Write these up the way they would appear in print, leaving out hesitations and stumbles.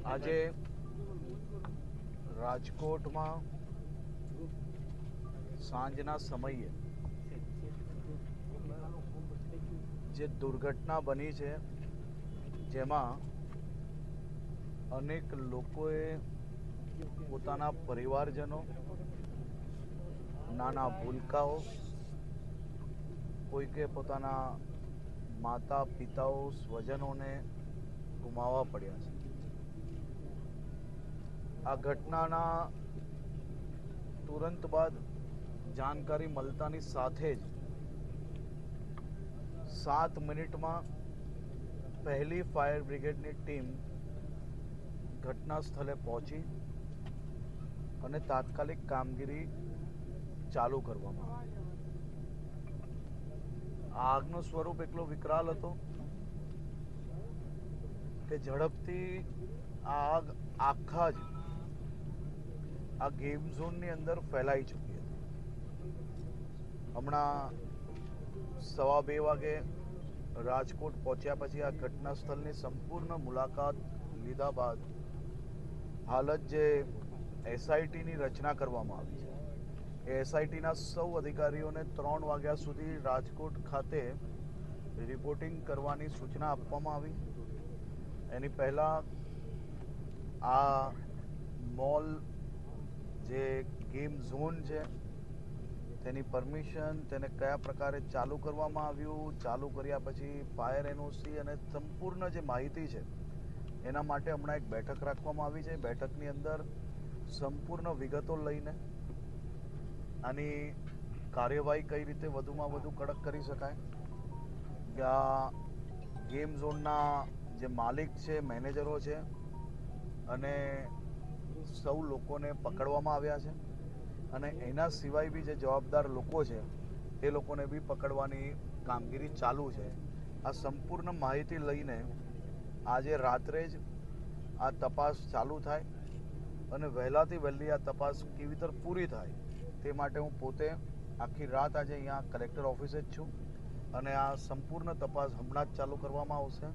આજે રાજકોટમાં સાંજના સમયે જે દુર્ઘટના બની છે, જેમાં અનેક લોકોએ પોતાના પરિવારજનો, નાના ભૂલકાઓ, કોઈકે પોતાના માતા પિતાઓ, સ્વજનોને ગુમાવવા પડ્યા છે. આ ઘટનાના તુરંત બાદ જાણકારી મળતાની સાથે જ 7 મિનિટમાં પહેલી ફાયર બ્રિગેડની ટીમ ઘટના સ્થળે પહોંચી અને તાત્કાલિક કામગીરી ચાલુ કરવામાં આવી. આગનું સ્વરૂપ એટલો વિકરાલ હતો કે ઝડપથી આગ આખા જ આ ગેમ ઝોનની અંદર ફેલાઈ ચૂકી હતી. હમણાં 2:15 વાગે રાજકોટ પહોંચ્યા પછી આ ઘટના સ્થળની સંપૂર્ણ મુલાકાત લીધા બાદ હાલ જ જે એસઆઈટીની રચના કરવામાં આવી છે, એ એસઆઈટીના સૌ અધિકારીઓને 3 વાગ્યા સુધી રાજકોટ ખાતે રિપોર્ટિંગ કરવાની સૂચના આપવામાં આવી. એની પહેલાં આ મોલ જે ગેમ ઝોન છે તેની પરમિશન, તેને કયા પ્રકારે ચાલુ કરવામાં આવ્યું, ચાલુ કર્યા પછી ફાયર એનઓસી અને સંપૂર્ણ જે માહિતી છે એના માટે હમણાં એક બેઠક રાખવામાં આવી છે. બેઠકની અંદર સંપૂર્ણ વિગતો લઈને આની કાર્યવાહી કઈ રીતે વધુમાં વધુ કડક કરી શકાય, આ ગેમ ઝોનના જે માલિક છે, મેનેજરો છે અને સૌ લોકોને પકડવામાં આવ્યા છે અને એના સિવાય બી જે જવાબદાર લોકો છે એ લોકોને બી પકડવાની કામગીરી ચાલુ છે. આ સંપૂર્ણ માહિતી લઈને આજે રાત્રે જ આ તપાસ ચાલુ થાય અને વહેલાથી વહેલી આ તપાસ કેવી રીતે પૂરી થાય તે માટે હું પોતે આખી રાત આજે અહીંયા કલેક્ટર ઓફિસે જ છું અને આ સંપૂર્ણ તપાસ હમણાં જ ચાલુ કરવામાં આવશે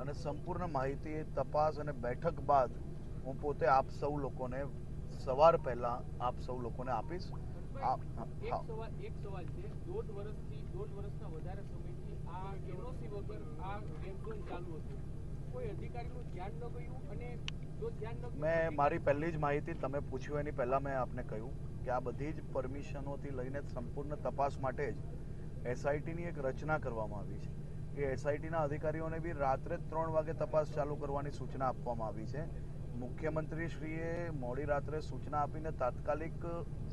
અને સંપૂર્ણ માહિતી તપાસ અને બેઠક બાદ હું પોતે આપ સૌ લોકોને સવાર પહેલા આપ સૌ લોકોને આપીશ. એક સવાલ છે, 1.5 વર્ષના વધારે સમયથી આ એનઓસી વગર આ ગેમ ઝોન ચાલુ હતું, કોઈ અધિકારીનું ધ્યાન ન ગયું અને જો ધ્યાન ન, મેં મારી પહેલી જ માહિતી તમે પૂછ્યું એની પહેલાં મેં આપને કહ્યું કે આ બધી જ પરમિશનોથી લઈને સંપૂર્ણ તપાસ માટે જ એસઆઈટીની એક રચના કરવામાં આવી છે. એ એસઆઈટીના અધિકારીઓને બી રાત્રે 3 વાગે તપાસ ચાલુ કરવાની સૂચના આપવામાં આવી છે. મુખ્યમંત્રીશ્રીએ મોડી રાત્રે સૂચના આપીને તાત્કાલિક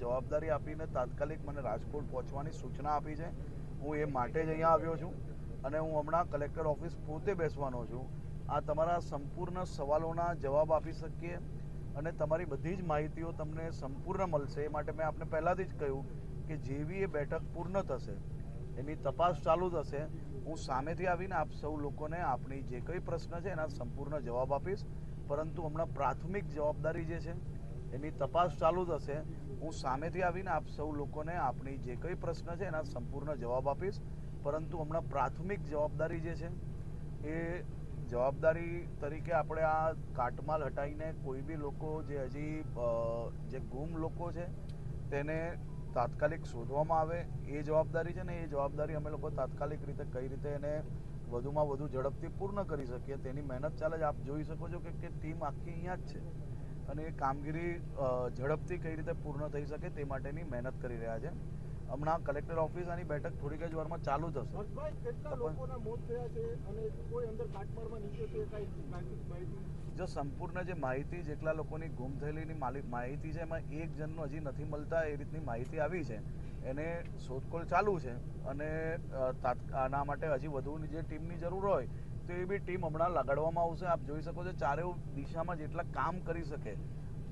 જવાબદારી આપીને તાત્કાલિક મને રાજકોટ પહોંચવાની સૂચના આપી છે. હું એ માટે જ અહીંયા આવ્યો છું અને હું હમણાં કલેક્ટર ઓફિસ પોતે બેસવાનો છું. આ તમારા સંપૂર્ણ સવાલોના જવાબ આપી શકીએ અને તમારી બધી જ માહિતીઓ તમને સંપૂર્ણ મળશે. એ માટે મેં આપને પહેલાંથી જ કહ્યું કે જેવી એ બેઠક પૂર્ણ થશે, એની તપાસ ચાલુ થશે, હું સામેથી આવીને આપ સૌ લોકોને આપણી જે કંઈ પ્રશ્ન છે એના સંપૂર્ણ જવાબ આપીશ. પરંતુ હમણાં પ્રાથમિક જવાબદારી જે છે એની તપાસ ચાલુ થશે, હું સામેથી આવીને આપ સૌ લોકોને આપણી જે કંઈ પ્રશ્ન છે એના સંપૂર્ણ જવાબ આપીશ. પરંતુ હમણાં પ્રાથમિક જવાબદારી જે છે એ જવાબદારી તરીકે આપણે આ કાટમાળ હટાવીને કોઈ બી લોકો જે હજી જે ગુમ લોકો છે તેને તાત્કાલિક શોધવામાં આવે એ જવાબદારી છે ને. એ જવાબદારી અમે લોકો તાત્કાલિક રીતે કઈ રીતે એને વધુમાં વધુ ઝડપથી પૂર્ણ કરી શકીએ તેની મહેનત ચાલે છે. આપ જોઈ શકો છો કે ટીમ આખી અહીંયા જ છે અને એ કામગીરી ઝડપથી કઈ રીતે પૂર્ણ થઈ શકે તે માટેની મહેનત કરી રહ્યા છે. હમણાં કલેક્ટર ઓફિસ આની બેઠક થોડીક જ વારમાં ચાલુ થશે. જો સંપૂર્ણ જે માહિતી જેટલા લોકોની ગુમ થયેલીની માહિતી છે એમાં એક જણનું હજી નથી મળતા એ રીતની માહિતી આવી છે. એને શોધખોળ ચાલુ છે અને આના માટે હજી વધુની જે ટીમની જરૂર હોય તો એ બી ટીમ હમણાં લગાડવામાં આવશે. આપ જોઈ શકો છો ચારેય દિશામાં જેટલા કામ કરી શકે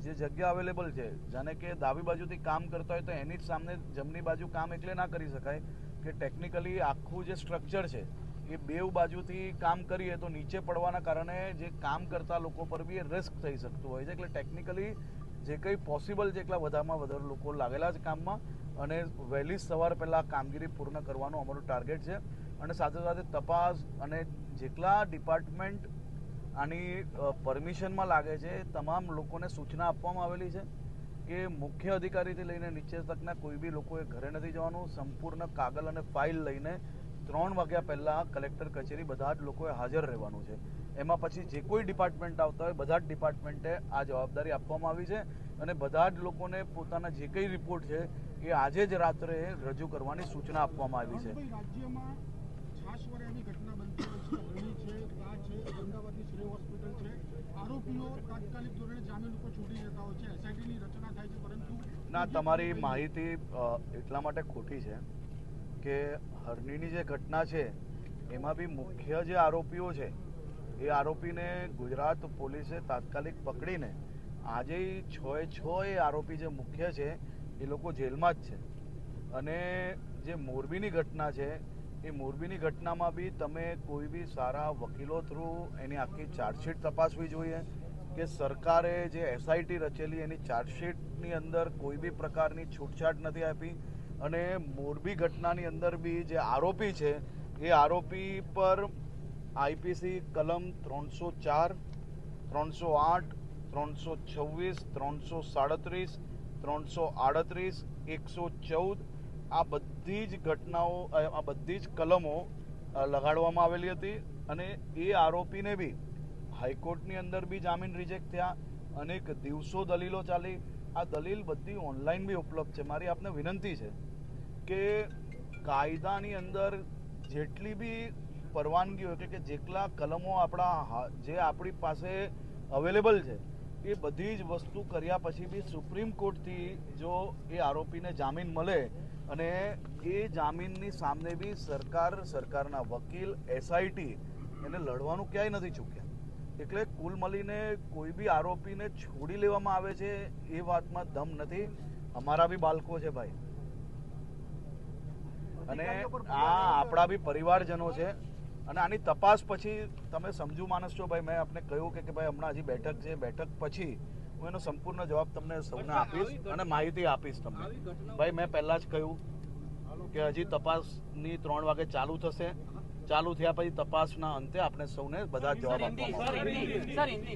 જે જગ્યા અવેલેબલ છે, જાણે કે ડાબી બાજુથી કામ કરતા હોય તો એની જ સામે જમણી બાજુ કામ એટલે ના કરી શકાય કે ટેકનિકલી આખું જે સ્ટ્રક્ચર છે એ બેઉ બાજુથી કામ કરીએ તો નીચે પડવાના કારણે જે કામ કરતા લોકો પર બી એ રિસ્ક થઈ શકતું હોય છે. એટલે ટેકનિકલી જે કંઈ પોસિબલ છે એટલા વધારેમાં વધારે લોકો લાગેલા છે કામમાં અને વહેલી સવાર પહેલાં કામગીરી પૂર્ણ કરવાનું અમારું ટાર્ગેટ છે. અને સાથે સાથે તપાસ અને જેટલા ડિપાર્ટમેન્ટ આની પરમિશનમાં લાગે છે. તમામ લોકોને સૂચના આપવામાં આવેલી છે કે મુખ્ય અધિકારીથી લઈને નીચે તકના કોઈ બી લોકોએ ઘરે નથી જવાનું. સંપૂર્ણ કાગળ અને ફાઇલ લઈને 3 વાગ્યા પહેલાં કલેક્ટર કચેરી બધા જ લોકોએ હાજર રહેવાનું છે. એમાં પછી જે કોઈ ડિપાર્ટમેન્ટ આવતા હોય બધા જ ડિપાર્ટમેન્ટે આ જવાબદારી આપવામાં આવી છે અને બધા જ લોકોને પોતાના જે કંઈ રિપોર્ટ છે એ આજે જ રાત્રે રજૂ કરવાની સૂચના આપવામાં આવી છે. રાજ્યમાં છાશવાળાની ઘટના બનતી હોય છે, હરણી છે, આ છે, અમદાવાદની શ્રેય હોસ્પિટલ છે, આરોપીઓ તાત્કાલિક ધોરણે જામીન ઉપર છૂટી જતા હોય છે, એસઆઈટીની રચના થાય છે, પરંતુ ના, તમારી માહિતી એટલા માટે ખોટી છે કે હરણીની જે ઘટના છે એમાં બી મુખ્ય જે આરોપીઓ છે એ આરોપીને ગુજરાત પોલીસે તાત્કાલિક પકડીને આજે 6 એ આરોપી જે મુખ્ય છે એ લોકો જેલમાં જ છે. અને જે મોરબીની ઘટના છે એ મોરબીની ઘટનામાં બી તમે કોઈ બી સારા વકીલો થ્રુ એની આખી ચાર્જશીટ તપાસવી જોઈએ કે સરકારે જે એસઆઈટી રચેલી એની ચાર્જશીટની અંદર કોઈ બી પ્રકારની છૂટછાટ નથી આપી. અને મોરબી ઘટનાની અંદર બી જે આરોપી છે એ આરોપી પર આઈપીસી કલમ 304, 308, 326, 337, 338, 114 આ બધી જ ઘટનાઓ, આ બધી જ કલમો લગાડવામાં આવેલી હતી. અને એ આરોપીને બી હાઈકોર્ટની અંદર બી જામીન રિજેક્ટ થયા. અનેક દિવસો દલીલો ચાલી. આ દલીલ બધી ઓનલાઈન બી ઉપલબ્ધ છે. મારી આપને વિનંતી છે કે કાયદાની અંદર જેટલી બી પરવાનગીઓ એટલે કે જેટલા કલમો જે આપણી પાસે અવેલેબલ છે એ બધી જ વસ્તુ કર્યા પછી બી સુપ્રીમ કોર્ટથી જો એ આરોપીને જામીન મળે અને એ જામીનની સામે બી સરકારના વકીલ, એસઆઈટી એને લડવાનું ક્યાંય નથી ચૂક્યા. એટલે કુલ મળીને કોઈ બી આરોપીને છોડી લેવામાં આવે છે એ વાતમાં દમ નથી. અમારા બી બાળકો છે ભાઈ, અને આ આપણા બી પરિવારજનો છે. અને આની તપાસ પછી તમે સમજુ માણસ છો ભાઈ. મેં આપને કહ્યું કે ભાઈ હમણાં હજી બેઠક છે, બેઠક પછી હું એનો સંપૂર્ણ જવાબ તમને સૌને આપીશ અને માહિતી આપીશ તમને. ભાઈ મેં પહેલા જ કહ્યું કે હજી તપાસની 3 વાગે ચાલુ થશે. ચાલુ થયા પછી તપાસના અંતે આપણે સૌને બધા જવાબ આપવામાં આવશે.